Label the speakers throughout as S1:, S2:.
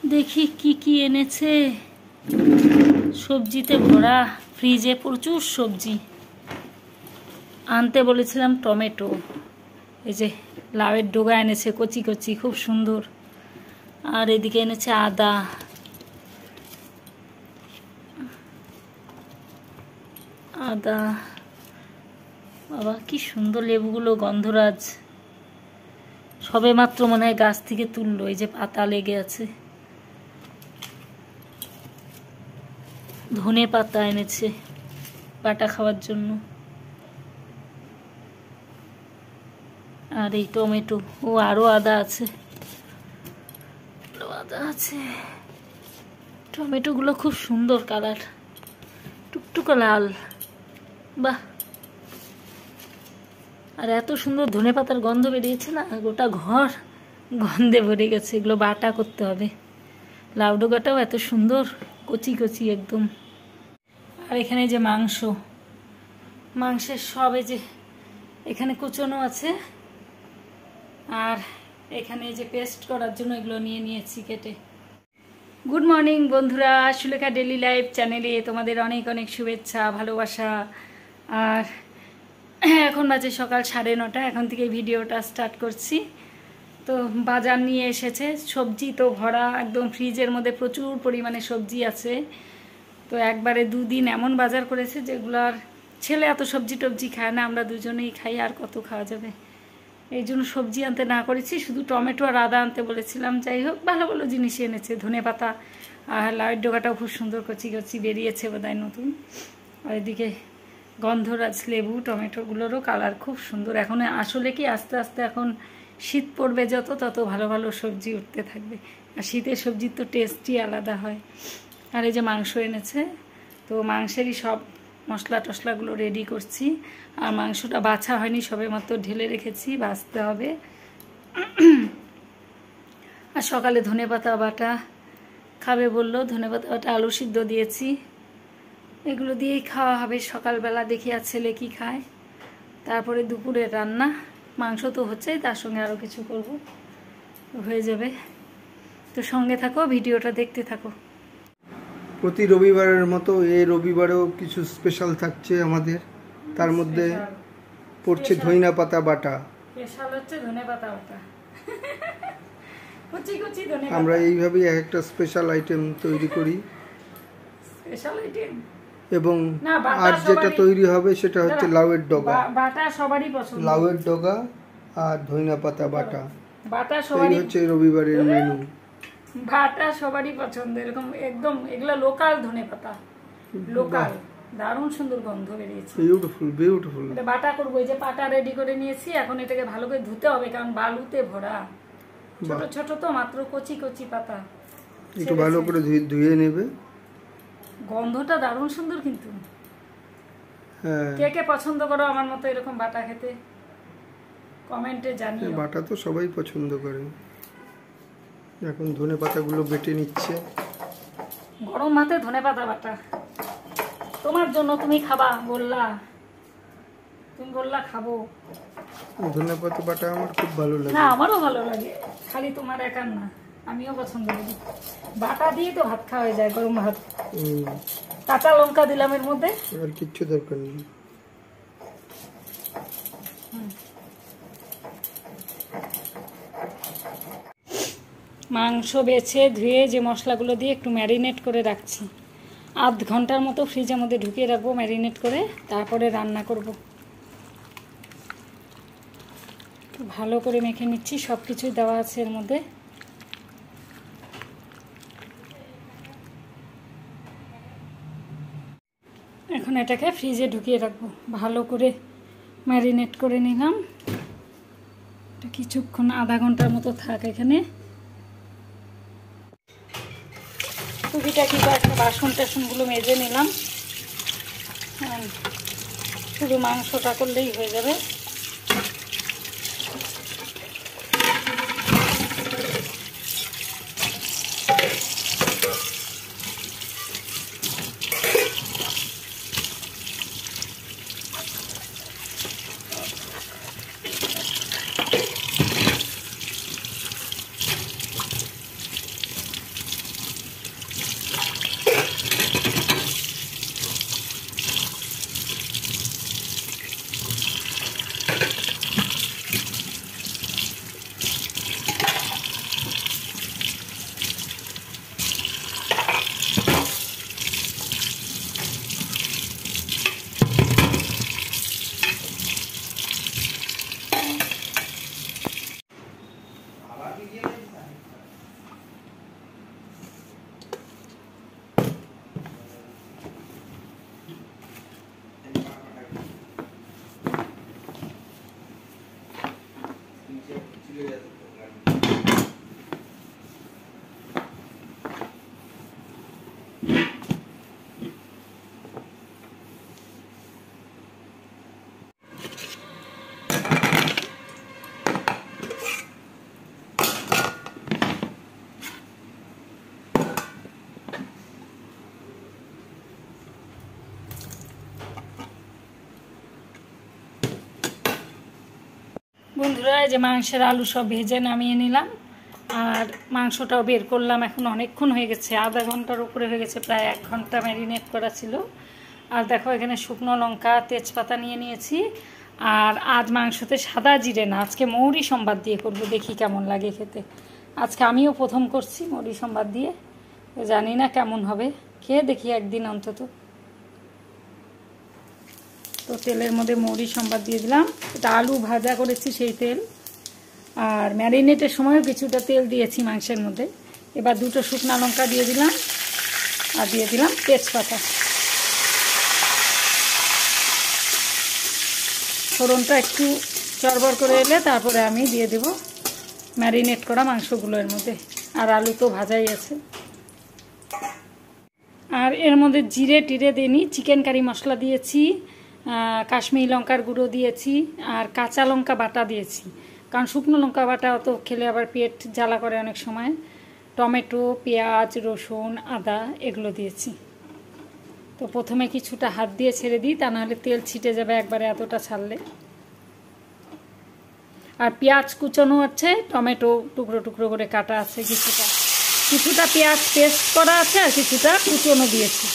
S1: দেখি কি কি এনেছে। সবজিতে ভরা, ফ্রিজে প্রচুর সবজি। আনতে বলেছিলাম টমেটো, এই যে লাউয়ের ডগা এনেছে কচি কচি, খুব সুন্দর। আর এদিকে এনেছে আদা, আদা। বাবা কি সুন্দর লেবুগুলো, গন্ধরাজ। সবে মাত্র মনে হয় গাছ থেকে তুললো, এই যে পাতা লেগে আছে। ধনে পাতা এনেছে বাটা খাওয়ার জন্য। আর এই টমেটো, ও আরো আদা আছে, আদা আছে। টমেটোগুলো খুব সুন্দর কালার, টুকটুকে লাল। বাহ, আর এত সুন্দর ধনে পাতার গন্ধ বেরিয়েছে না, গোটা ঘর গন্ধে ভরে গেছে। এগুলো বাটা করতে হবে। লাউ ডগাটাও এত সুন্দর কচি কচি একদম। আর এখানে যে মাংস, মাংসের সব এই যে এখানে কুচনো আছে, আর এখানে যে পেস্ট করার জন্য এগুলো নিয়ে নিয়েছি কেটে। গুড মর্নিং বন্ধুরা, সুলেখা ডেলি লাইফ চ্যানেলে তোমাদের অনেক অনেক শুভেচ্ছা, ভালোবাসা। আর এখন বাজে সকাল 9:30, এখন থেকে ভিডিওটা স্টার্ট করছি। তো বাজার নিয়ে এসেছে, সবজি তো ভরা একদম, ফ্রিজের মধ্যে প্রচুর পরিমাণে সবজি আছে। তো একবারে 2 দিন এমন বাজার করেছে যেগুলোর ছেলে এত সবজি টবজি খায় না, আমরা দুজনেই খাই, আর কত খাওয়া যাবে। এই জন্য সবজি আনতে না করেছি, শুধু টমেটো আর আদা আনতে বলেছিলাম। যাই হোক, ভালো ভালো জিনিস এনেছে। ধনে পাতা আর লাউয়ের ডগাটাও খুব সুন্দর কচি কচি বেরিয়েছে বোধহয় নতুন। আর এদিকে গন্ধরাজ লেবু, টমেটোগুলোরও কালার খুব সুন্দর। এখন আসলে কি আস্তে আস্তে এখন শীত পড়বে যত, তত ভালো ভালো সবজি উঠতে থাকবে। আর শীতের সবজির তো টেস্টই আলাদা হয়। আর এই যে মাংস এনেছে, তো মাংসেরই সব মশলা টশলাগুলো রেডি করছি। আর মাংসটা বাছা হয়নি, সবে মাত্র ঢেলে রেখেছি, বাছতে হবে। আর সকালে ধনেপাতা বাটা খাবে বললো, ধনেপাতা বাটা আলু সিদ্ধ দিয়েছি। এগুলো দিয়েই খাওয়া হবে সকালবেলা, দেখি আর ছেলে কি খায়। তারপরে দুপুরে রান্না, মাংস তো হচ্ছেই, তার সঙ্গে আরও কিছু করব, হয়ে যাবে। তো সঙ্গে থাকো, ভিডিওটা দেখতে থাকো।
S2: প্রতি রবিবারের মতো এই রবিবারেও কিছু স্পেশাল থাকছে আমাদের। তার মধ্যে পড়ছে ধইনা পাতা বাটা।
S1: স্পেশাল হচ্ছে ধনে পাতা বাটা। কুচি কুচি ধনে পাতা।
S2: আমরা এইভাবেই একটা স্পেশাল আইটেম তৈরি করি।
S1: স্পেশাল আইটেম
S2: এবং আর যেটা তৈরি হবে সেটা হচ্ছে লাউয়ের ডগা।
S1: বাটা সবারই পছন্দ।
S2: লাউয়ের ডগা আর ধইনা পাতা বাটা,
S1: বাটা সবারই
S2: হচ্ছে রবিবারের মেনু।
S1: বাটা সবারই পছন্দ, এরকম একদম। এগুলো লোকাল ধনে পাতা, লোকাল, দারুণ সুন্দর গন্ধ বেরিয়েছে।
S2: Beautiful beautiful.
S1: এটা বাটা করবো, এই যে পাটা রেডি করে নিয়েছি। এখন এটাকে ভালো করে ধুতে হবে, কারণ বালুতে ভরা, ছোট ছোট তো মাত্র কচি কচি পাতা।
S2: একটু ভালো করে ধুয়ে নেবে।
S1: গন্ধটা দারুণ সুন্দর কিন্তু।
S2: হ্যাঁ,
S1: কে কে পছন্দ করো আমার মতো এরকম বাটা খেতে, কমেন্টে জানিও।
S2: বাটা তো সবাই পছন্দ করে। এখন ধনে পাতাগুলো বেটে নিচ্ছে।
S1: গরম ভাতে ধনে পাতা বাটা তোমার জন্য, তুমি খাবা বললা, তুমি বললা খাবো।
S2: ধনে পাতা বাটা আমার খুব ভালো লাগে।
S1: না, আমারও ভালো লাগে, খালি তোমার একার না, আমিও পছন্দ করি। বাটা দিয়ে তো ভাত খাওয়া যায়, গরম ভাত। কাঁচা লঙ্কা দিলাম এর মধ্যে,
S2: আর কিচ্ছু দরকার নেই।
S1: মাংস বেছে ধুয়ে যে মশলাগুলো দিয়ে একটু ম্যারিনেট করে রাখছি। 1/2 ঘন্টার মতো ফ্রিজের মধ্যে ঢুকিয়ে রাখবো ম্যারিনেট করে, তারপরে রান্না করব। ভালো করে মেখে নিচ্ছি, সব কিছুই দেওয়া আছে এর মধ্যে। এখন এটাকে ফ্রিজে ঢুকিয়ে রাখবো, ভালো করে ম্যারিনেট করে নিলাম। এটা কিছুক্ষণ 1/2 ঘন্টার মতো থাক এখানে। টুকিটাকি কয়েকটা বাসন টাসনগুলো মেজে নিলাম, শুধু মাংসটা করলেই হয়ে যাবে। বন্ধুরা, এই যে মাংসের আলু সব ভেজে নামিয়ে নিলাম, আর মাংসটাও বের করলাম। এখন অনেকক্ষণ হয়ে গেছে, আধা ঘন্টার উপরে হয়ে গেছে, প্রায় 1 ঘন্টা ম্যারিনেট করা ছিল। আর দেখো এখানে শুকনো লঙ্কা, তেজপাতা নিয়ে নিয়েছি। আর আজ মাংসতে সাদা জিরে না, আজকে মৌরি সম্বাদ দিয়ে করবো, দেখি কেমন লাগে খেতে। আজকে আমিও প্রথম করছি মৌরি সম্বাদ দিয়ে, জানি না কেমন হবে, খেয়ে দেখি একদিন অন্তত। তো তেলের মধ্যে মৌরি সম্বাদ দিয়ে দিলাম। এটা আলু ভাজা করেছি সেই তেল, আর ম্যারিনেটের সময়ও কিছুটা তেল দিয়েছি মাংসের মধ্যে। এবার 2টো শুকনো লঙ্কা দিয়ে দিলাম, আর দিয়ে দিলাম তেজপাতা। ফোড়নটা একটু চড়বড় করে এলে তারপরে আমি দিয়ে দেব ম্যারিনেট করা মাংসগুলোর মধ্যে। আর আলু তো ভাজাই আছে। আর এর মধ্যে জিরে টিরে দিইনি, চিকেন কারি মশলা দিয়েছি, কাশ্মীরি লঙ্কার গুঁড়ো দিয়েছি, আর কাঁচা লঙ্কা বাটা দিয়েছি, কারণ শুকনো লঙ্কা বাটা অত খেলে আবার পেট জ্বালা করে অনেক সময়। টমেটো, পেঁয়াজ, রসুন, আদা এগুলো দিয়েছি। তো প্রথমে কিছুটা হাত দিয়ে ছেড়ে দিই, তা নাহলে তেল ছিটে যাবে একবারে এতটা ছাড়লে। আর পেঁয়াজ কুচনো আছে, টমেটো টুকরো টুকরো করে কাটা আছে, কিছুটা পেঁয়াজ পেস্ট করা আছে, আর কিছুটা কুচনো দিয়েছি।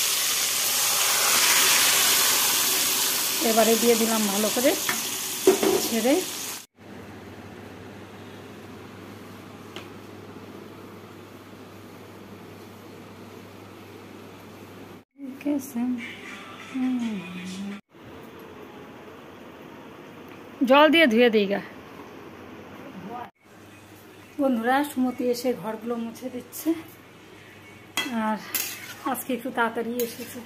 S1: এবারে দিয়ে দিলাম ভালো করে ছেড়ে। জল দিয়ে ধুয়ে দিই গা। বন্ধুরা, সুমতি এসে ঘরগুলো মুছে দিচ্ছে, আর আজকে একটু তাড়াতাড়ি এসেছে।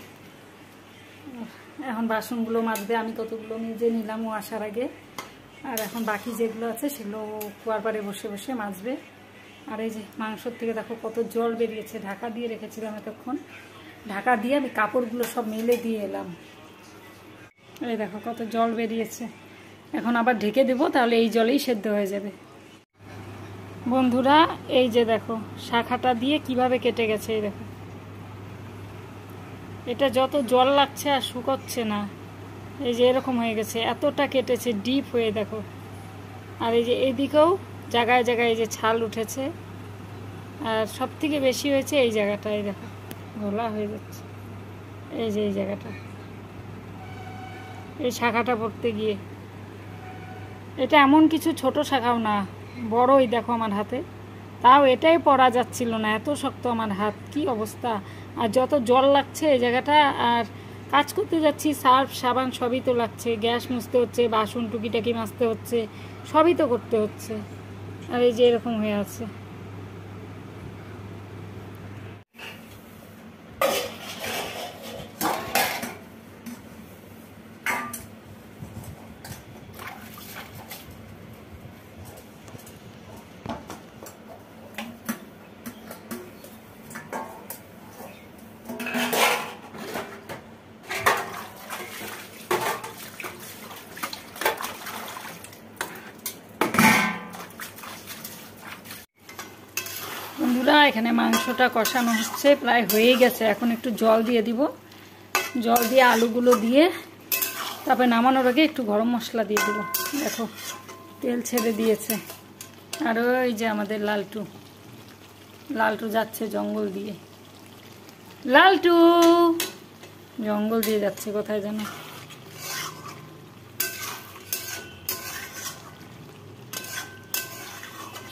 S1: এখন বাসনগুলো মাজবে, আমি কতগুলো মেজে নিলাম ও আসার আগে। আর এখন বাকি যেগুলো আছে সেগুলো কুয়ার পাড়ে বসে বসে মাজবে। আর এই যে মাংসর থেকে দেখো কত জল বেরিয়েছে, ঢাকা দিয়ে রেখেছিলাম এতক্ষণ। ঢাকা দিয়ে আমি কাপড়গুলো সব মেলে দিয়ে এলাম। এই দেখো কত জল বেরিয়েছে, এখন আবার ঢেকে দেবো, তাহলে এই জলেই সেদ্ধ হয়ে যাবে। বন্ধুরা, এই যে দেখো শাখাটা দিয়ে কিভাবে কেটে গেছে, এই দেখো। এটা যত জল লাগছে আর শুকোচ্ছে না, এই যে এরকম হয়ে গেছে, এতটা কেটেছে ডিপ হয়ে দেখো। আর এই যে এইদিকেও জায়গায় জায়গায় এই যে ছাল উঠেছে, আর সব থেকে বেশি হয়েছে এই জায়গাটায়, দেখো ঘোলা হয়ে যাচ্ছে। এই যে এই জায়গাটা, এই শাখাটা পড়তে গিয়ে, এটা এমন কিছু ছোট শাখাও না, বড়ই দেখো আমার হাতে, তাও এটাই পরা যাচ্ছিল না, এত শক্ত আমার হাত, কি অবস্থা। আর যত জল লাগছে এই জায়গাটা, আর কাজ করতে যাচ্ছি, সার্ফ সাবান সবই তো লাগছে, গ্যাস মুছতে হচ্ছে, বাসন টুকিটাকি মাজতে হচ্ছে, সবই তো করতে হচ্ছে। আর এই যে এরকম হয়ে আছে। বন্ধুরা, এখানে মাংসটা কষানো হচ্ছে, প্রায় হয়েই গেছে। এখন একটু জল দিয়ে দিব, জল দিয়ে আলুগুলো দিয়ে তারপরে নামানোর আগে একটু গরম মশলা দিয়ে দেবো। দেখো তেল ছেড়ে দিয়েছে। আর ওই যে আমাদের লালটু, লালটু যাচ্ছে জঙ্গল দিয়ে, লালটু জঙ্গল দিয়ে যাচ্ছে কোথায় যেন।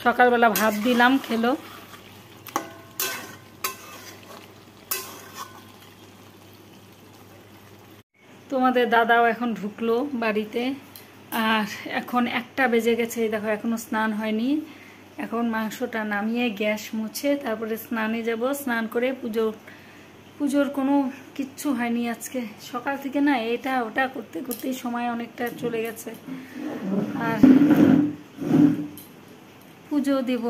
S1: সকালবেলা ভাত দিলাম, খেলো। তোমাদের দাদাও এখন ঢুকলো বাড়িতে, আর এখন 1টা বেজে গেছে, দেখো এখনো স্নান হয়নি। এখন মাংসটা নামিয়ে গ্যাস মুছে তারপরে স্নানে যাব। স্নান করে পুজোর কোনো কিচ্ছু হয়নি আজকে। সকাল থেকে না এটা ওটা করতে করতেই সময় অনেকটা চলে গেছে। আর পুজো দেব,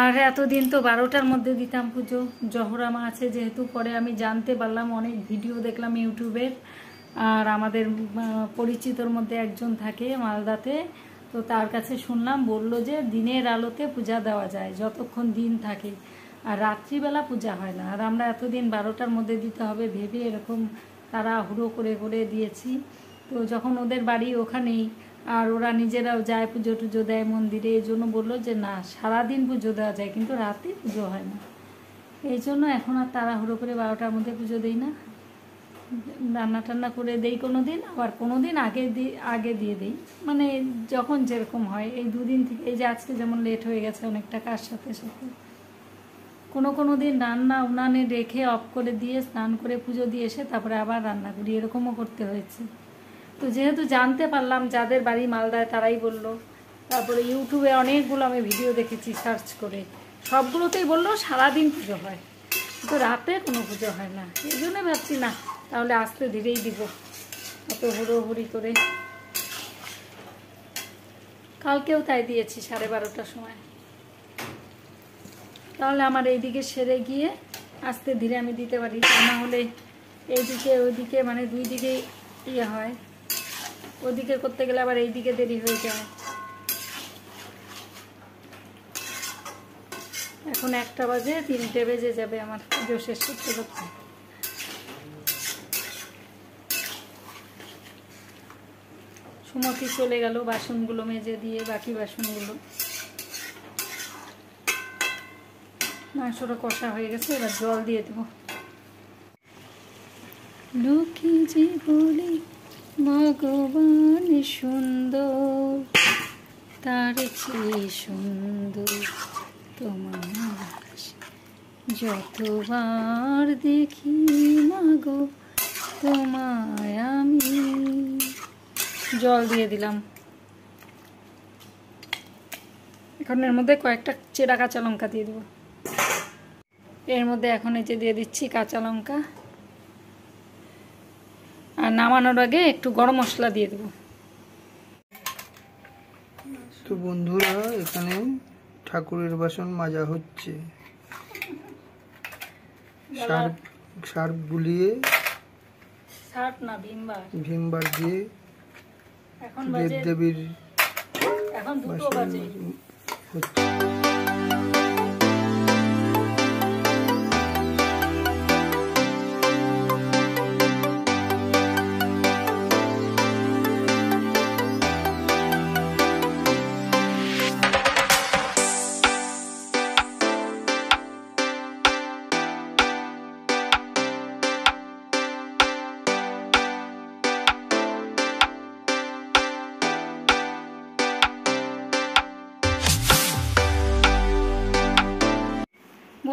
S1: আর এতদিন তো 12টার মধ্যে দিতাম পুজো। জহরামা আছে যেহেতু, পরে আমি জানতে পারলাম, অনেক ভিডিও দেখলাম ইউটিউবের। আর আমাদের পরিচিতর মধ্যে একজন থাকে মালদাতে, তো তার কাছে শুনলাম, বলল যে দিনের আলোতে পূজা দেওয়া যায় যতক্ষণ দিন থাকে, আর রাত্রিবেলা পূজা হয় না। আর আমরা এতদিন 12টার মধ্যে দিতে হবে ভেবে এরকম তারা হুড়ো করে করে দিয়েছি। তো যখন ওদের বাড়ি ওখানেই, আর ওরা নিজেরাও যায় পুজো টুজো দেয় মন্দিরে, এই জন্য বললো যে না, সারাদিন পুজো দেওয়া যায় কিন্তু রাতে পুজো হয় না। এই জন্য এখন আর তাড়াহুড়ো করে 12টার মধ্যে পুজো দেই না। রান্না টান্না করে দেই কোনো দিন, আবার কোনো দিন আগে দিয়ে দিই, মানে যখন যেরকম হয়। এই দুদিন থেকে, এই যে আজকে যেমন লেট হয়ে গেছে অনেকটা কার সাথে সাথে, কোনো দিন রান্না উনানে রেখে অফ করে দিয়ে স্নান করে পুজো দিয়ে এসে তারপরে আবার রান্না করি, এরকমও করতে হয়েছে। তো যেহেতু জানতে পারলাম, যাদের বাড়ি মালদায় তারাই বলল। তারপরে ইউটিউবে অনেকগুলো আমি ভিডিও দেখেছি সার্চ করে, সবগুলোতেই বললো সারাদিন পুজো হয় কিন্তু রাতে কোনো পুজো হয় না। এই জন্য ভাবছি না, তাহলে আস্তে ধীরেই দিব, অত হুড়োহুড়ি করে। কালকেও তাই দিয়েছি 12:30টার সময়। তাহলে আমার এইদিকে সেরে গিয়ে আস্তে ধীরে আমি দিতে পারি, তা না হলে এইদিকে ওইদিকে মানে দুই দিকে ইয়ে হয়। ওদিকে করতে গেলে আবার এইদিকে দেরি হয়ে যায়। এখন 1টা বাজে, 3টে বেজে যাবে আমার পুজো শেষ করতে করতে। সুমতি চলে গেল বাসনগুলো মেজে দিয়ে, বাকি বাসনগুলো। মাংসটা কষা হয়ে গেছে, এবার জল দিয়ে দেব। লোকে যে বলে ভগবান সুন্দর, তার চেয়ে সুন্দর তোমার যতবার দেখি মাগো তোমায় আমি। জল দিয়ে দিলাম। এখন এর মধ্যে কয়েকটা চেরা কাঁচা লঙ্কা দিয়ে দেবো। এর মধ্যে এখন এই যে দিয়ে দিচ্ছি কাঁচা লঙ্কা, আর নামানোর আগে একটু গরম মশলা দিয়ে দেবো।
S2: তো বন্ধুরা, এখানে ঠাকুরের বাসন মাজা হচ্ছে। সার্ফ বুলিয়ে,
S1: সার্ফ না
S2: ভীমবার দিয়ে
S1: এখন বাজে,
S2: দেবদেবীর
S1: এখন 2টো বাজে
S2: হচ্ছে।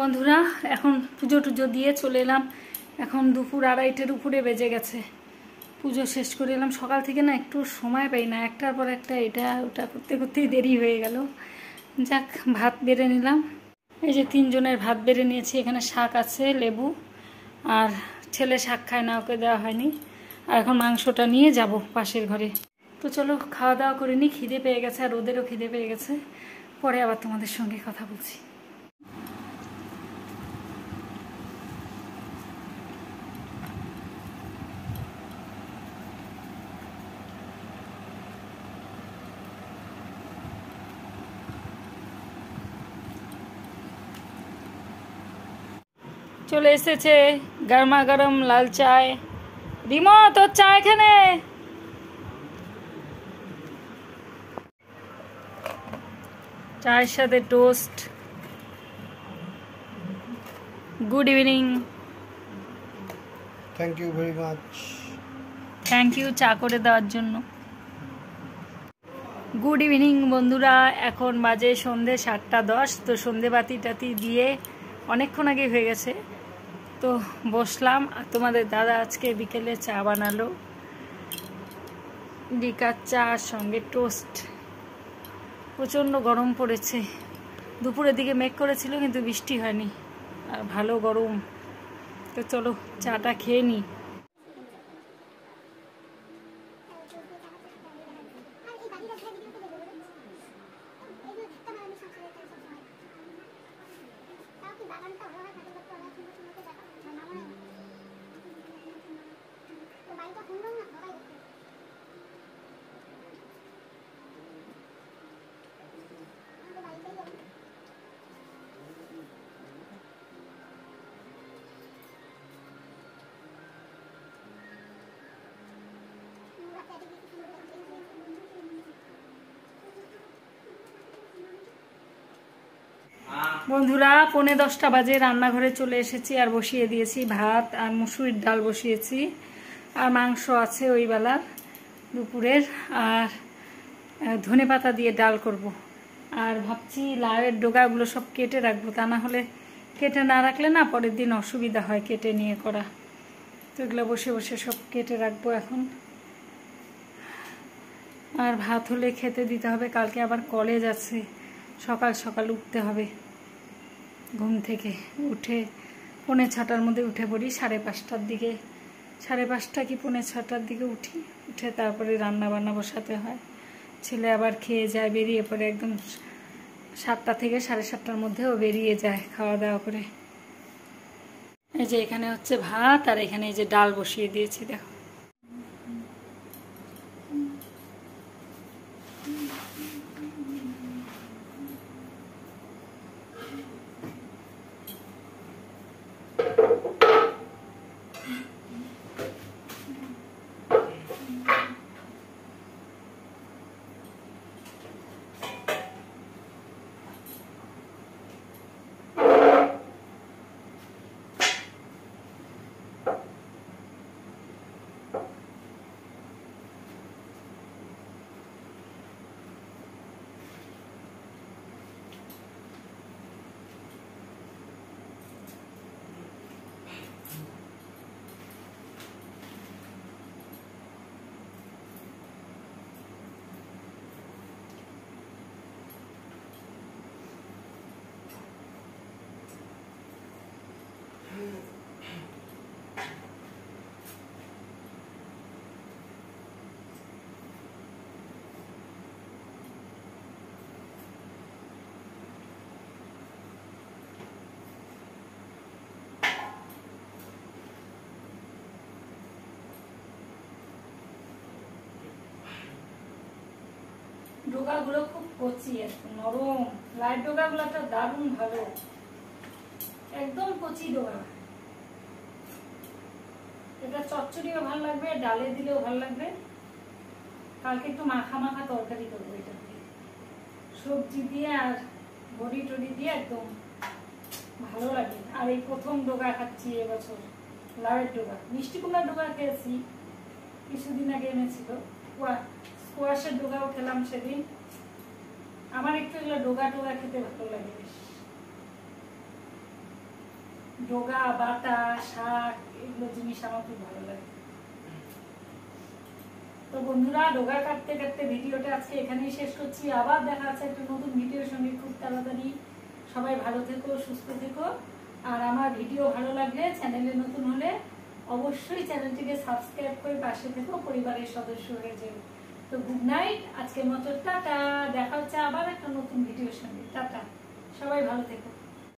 S1: বন্ধুরা, এখন পুজো টুজো দিয়ে চলে এলাম। এখন দুপুর 2:30-এর উপরে বেজে গেছে। পুজো শেষ করে এলাম। সকাল থেকে না একটু সময় পাই না, একটার পর একটা এটা ওটা করতে করতেই দেরি হয়ে গেল। যাক, ভাত বেড়ে নিলাম। এই যে 3 জনের ভাত বেড়ে নিয়েছি। এখানে শাক আছে, লেবু, আর ছেলে শাক খায় না, ওকে দেওয়া হয়নি। আর এখন মাংসটা নিয়ে যাব পাশের ঘরে। তো চলো খাওয়া দাওয়া করে নিই, খিদে পেয়ে গেছে, আর ওদেরও খিদে পেয়ে গেছে। পরে আবার তোমাদের সঙ্গে কথা বলছি। চলে এসেছে গরমা গরম লাল চায়। রিমো, তোর চা এখানে। চায়ের সাথে toast. Good evening.
S2: Thank you very much.
S1: Thank you চা করে দেওয়ার জন্য। গুড ইভিনিং বন্ধুরা, এখন বাজে সন্ধে 7:10। তো সন্ধে বাতি টাতি দিয়ে অনেকক্ষণ আগে হয়ে গেছে। তো বসলাম, আর তোমাদের দাদা আজকে বিকেলে চা বানালো, লিকার চা সঙ্গে টোস্ট। প্রচণ্ড গরম পড়েছে, দুপুরের দিকে মেঘ করেছিল কিন্তু বৃষ্টি হয়নি, আর ভালো গরম। তো চলো চাটা খেয়ে নিই। বন্ধুরা 9:45 বাজে, রান্নাঘরে চলে এসেছি আর বসিয়ে দিয়েছি ভাত আর মুসুরির ডাল বসিয়েছি, আর মাংস আছে ওই বেলার দুপুরের, আর ধনেপাতা দিয়ে ডাল করব। আর ভাবছি লাউয়ের ডগাগুলো সব কেটে রাখবো, তা না হলে কেটে না রাখলে না পরের দিন অসুবিধা হয় কেটে নিয়ে করা। তো এগুলো বসে বসে সব কেটে রাখবো এখন। আর ভাত হলে খেতে দিতে হবে, কালকে আবার কলেজ আছে, সকাল সকাল উঠতে হবে। ঘুম থেকে উঠে 5:45 মধ্যে উঠে পড়ি, 5:30টার দিকে, 5:30 কি 5:45টার দিকে উঠি। উঠে তারপরে রান্না বান্না বসাতে হয়। ছেলে আবার খেয়ে যায়, বেরিয়ে পড়ে একদম 7টা থেকে 7:30টার মধ্যেও বেরিয়ে যায় খাওয়া দাওয়া করে। এই যে এখানে হচ্ছে ভাত, আর এখানে এই যে ডাল বসিয়ে দিয়েছি দেখো। ডোকাগুলো খুব কচি, একদম নরম। লাইট ডোকাগুলো তো দারুণ ভালো, একদম কচি ডোকা। এটা চচ্চড়িও ভালো লাগবে, ডালে দিলেও ভালো লাগবে। কালকে একটু মাখা মাখা তরকারি করবো, এটা সবজি দিয়ে আর বড়ি টড়ি দিয়ে একদম ভালো লাগে। আর এই প্রথম ডোকা খাচ্ছি এবছর, লাউয়ের ডোকা। মিষ্টি কুমড়ার ডোকা খেয়েছি কিছুদিন আগে, এনেছিল স্কোয়াশের ডোগাও খেলাম সেদিন। আমার একটু এগুলো ডোগা টোগা খেতে ভালো লাগে বেশ, ডোগা বাটা শাক এগুলো জিনিস আমার খুব ভালো লাগে। তো বন্ধুরা ডোগা কাটতে কাটতে ভিডিওটা আজকে এখানেই শেষ করছি। আবার দেখা আছে একটা নতুন ভিডিওর সঙ্গে খুব তাড়াতাড়ি। সবাই ভালো থেকো, সুস্থ থেকো। আর আমার ভিডিও ভালো লাগলে, চ্যানেলে নতুন হলে অবশ্যই চ্যানেলটিকে সাবস্ক্রাইব করে পাশে থেকো, পরিবারের সদস্য হয়ে যাবে। তো গুড নাইট, আজকের মতো টাটা। দেখা হচ্ছে আবার একটা নতুন ভিডিওর সঙ্গে। টাটা, সবাই ভালো থেকো।